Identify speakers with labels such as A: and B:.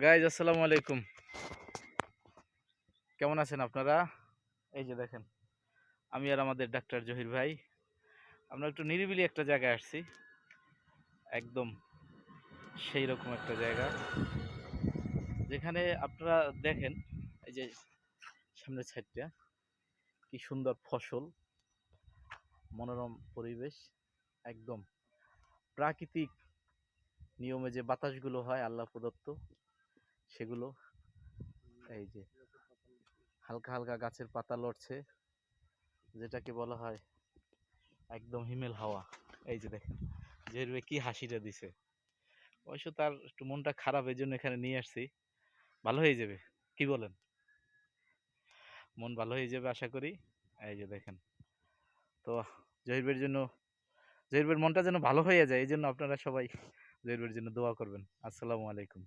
A: Guys আসসালামু আলাইকুম। কেমন আছেন আপনারা? এই যে দেখেন, আমি আর আমাদের ডাক্তার জহির ভাই আমরা একটু নিরিবিলি একটা জায়গায় আসছি। একদম সেই রকম একটা জায়গা যেখানে আপনারা দেখেন, এই যে সামনের সাইডটা কি সুন্দর ফসল, মনোরম পরিবেশ, একদম প্রাকৃতিক নিয়মে যে বাতাসগুলো হয় আল্লাহ প্রদত্ত সেগুলো। এই যে হালকা হালকা গাছের পাতা লড়ছে, যেটাকে বলা হয় একদম হিমেল হাওয়া। এই যে দেখেন জহির ভাই কি হাসিটা দিছে, অবশ্য তার একটু মনটা খারাপ, এই জন্য এখানে নিয়ে আসছি। ভালো হয়ে যাবে, কি বলেন? মন ভালো হয়ে যাবে আশা করি। এই যে দেখেন, তো জহির ভাইয়ের জন্য, জহির ভাইয়ের মনটা যেন ভালো হয়ে যায়, এই জন্য আপনারা সবাই জহির ভাইয়ের জন্য দোয়া করবেন। আসসালামু আলাইকুম।